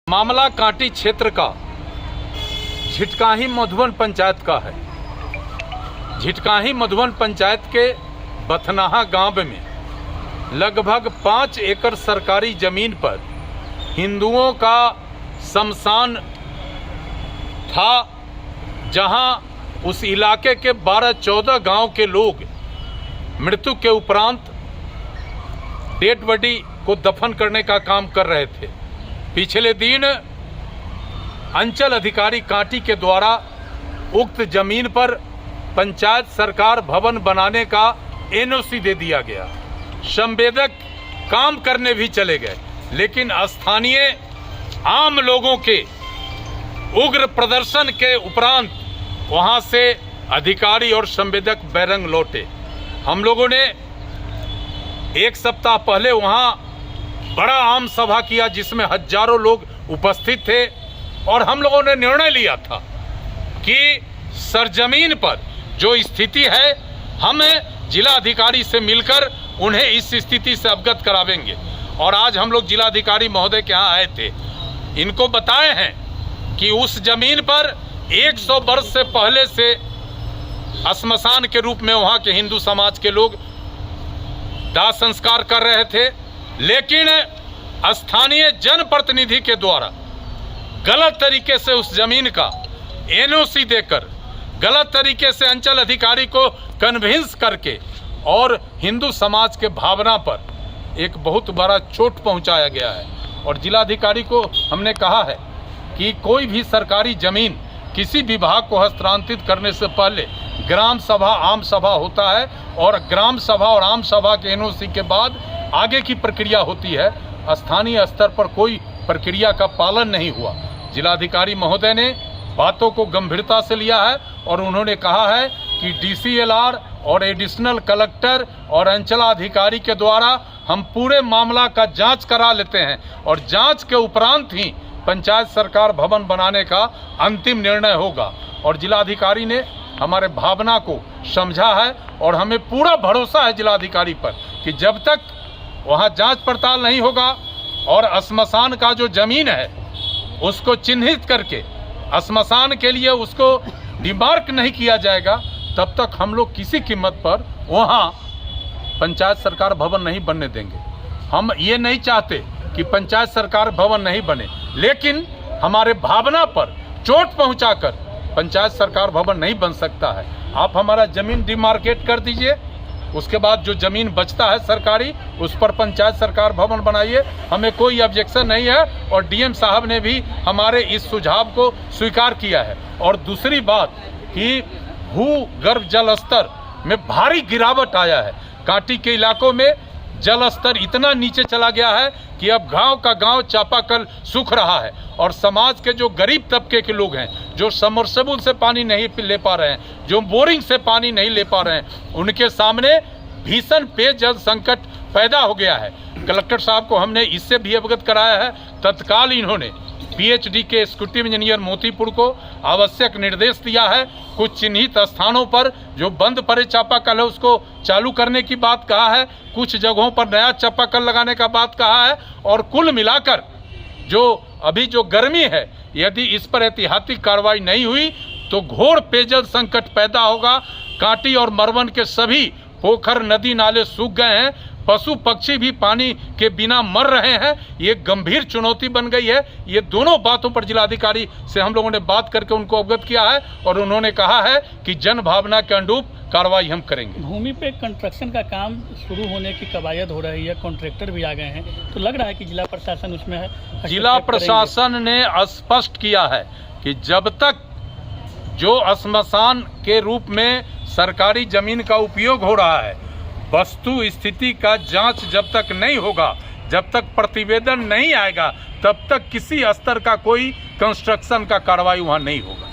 मामला कांटी क्षेत्र का झिटकाही मधुबन पंचायत का है। झिटकाही मधुबन पंचायत के बथनाहा गांव में लगभग 5 एकड़ सरकारी जमीन पर हिंदुओं का शमशान था, जहां उस इलाके के 12-14 गांव के लोग मृत्यु के उपरांत डेड बॉडी को दफन करने का काम कर रहे थे। पिछले दिन अंचल अधिकारी कांटी के द्वारा उक्त जमीन पर पंचायत सरकार भवन बनाने का एनओसी दे दिया गया। संवेदक काम करने भी चले गए, लेकिन स्थानीय आम लोगों के उग्र प्रदर्शन के उपरांत वहां से अधिकारी और संवेदक बैरंग लौटे। हम लोगों ने एक सप्ताह पहले वहां बड़ा आम सभा किया, जिसमें हजारों लोग उपस्थित थे, और हम लोगों ने निर्णय लिया था कि सरजमीन पर जो स्थिति है, हम जिला अधिकारी से मिलकर उन्हें इस स्थिति से अवगत करावेंगे। और आज हम लोग जिला अधिकारी महोदय के यहाँ आए थे, इनको बताए हैं कि उस जमीन पर 100 वर्ष से पहले से श्मशान के रूप में वहाँ के हिंदू समाज के लोग दाह संस्कार कर रहे थे, लेकिन स्थानीय जनप्रतिनिधि के द्वारा गलत तरीके से उस जमीन का एनओसी देकर, गलत तरीके से अंचल अधिकारी को कन्विंस करके और हिंदू समाज के भावना पर एक बहुत बड़ा चोट पहुंचाया गया है। और जिलाधिकारी को हमने कहा है कि कोई भी सरकारी जमीन किसी विभाग को हस्तांतरित करने से पहले ग्राम सभा, आम सभा होता है, और ग्राम सभा और आम सभा के एनओसी के बाद आगे की प्रक्रिया होती है। स्थानीय स्तर पर कोई प्रक्रिया का पालन नहीं हुआ। जिलाधिकारी महोदय ने बातों को गंभीरता से लिया है और उन्होंने कहा है कि डीसीएलआर और एडिशनल कलेक्टर और अंचलाधिकारी के द्वारा हम पूरे मामला का जांच करा लेते हैं, और जांच के उपरांत ही पंचायत सरकार भवन बनाने का अंतिम निर्णय होगा। और जिलाधिकारी ने हमारे भावना को समझा है, और हमें पूरा भरोसा है जिलाधिकारी पर कि जब तक वहां जांच पड़ताल नहीं होगा और श्मशान का जो जमीन है उसको चिन्हित करके श्मशान के लिए उसको डिमार्क नहीं किया जाएगा, तब तक हम लोग किसी कीमत पर वहां पंचायत सरकार भवन नहीं बनने देंगे। हम ये नहीं चाहते कि पंचायत सरकार भवन नहीं बने, लेकिन हमारे भावना पर चोट पहुंचाकर पंचायत सरकार भवन नहीं बन सकता है। आप हमारा जमीन डिमार्केट कर दीजिए, उसके बाद जो जमीन बचता है सरकारी, उस पर पंचायत सरकार भवन बनाइए, हमें कोई ऑब्जेक्शन नहीं है। और डीएम साहब ने भी हमारे इस सुझाव को स्वीकार किया है। और दूसरी बात कि भूगर्भ जल स्तर में भारी गिरावट आया है। कांटी के इलाकों में जल स्तर इतना नीचे चला गया है कि अब गांव का गांव चापाकल सूख रहा है, और समाज के जो गरीब तबके के लोग हैं, जो सबमर्सिबल से पानी नहीं ले पा रहे हैं, जो बोरिंग से पानी नहीं ले पा रहे हैं, उनके सामने भीषण पेयजल संकट पैदा हो गया है। कलेक्टर साहब को हमने इससे भी अवगत कराया है। तत्काल इन्होंने पीएचडी के एग्जीक्यूटिव इंजीनियर मोतीपुर को आवश्यक निर्देश दिया है। कुछ चिन्हित स्थानों पर जो बंद पड़े चापाकल है उसको चालू करने की बात कहा है, कुछ जगहों पर नया चापाकल लगाने का बात कहा है। और कुल मिलाकर जो अभी जो गर्मी है, यदि इस पर एहतियाती कार्रवाई नहीं हुई तो घोर पेयजल संकट पैदा होगा। कांटी और मधुबन के सभी पोखर, नदी, नाले सूख गए हैं, पशु पक्षी भी पानी के बिना मर रहे हैं। ये गंभीर चुनौती बन गई है। ये दोनों बातों पर जिलाधिकारी से हम लोगों ने बात करके उनको अवगत किया है, और उन्होंने कहा है कि जन भावना के अनुरूप कार्रवाई हम करेंगे। भूमि पे कंस्ट्रक्शन का काम शुरू होने की कवायद हो रही है, कॉन्ट्रैक्टर भी आ गए हैं, तो लग रहा है कि जिला प्रशासन उसमें है। जिला प्रशासन ने स्पष्ट किया है कि जब तक जो श्मशान के रूप में सरकारी जमीन का उपयोग हो रहा है, वस्तु स्थिति का जांच जब तक नहीं होगा, जब तक प्रतिवेदन नहीं आएगा, तब तक किसी स्तर का कोई कंस्ट्रक्शन का कार्रवाई वहां नहीं होगा।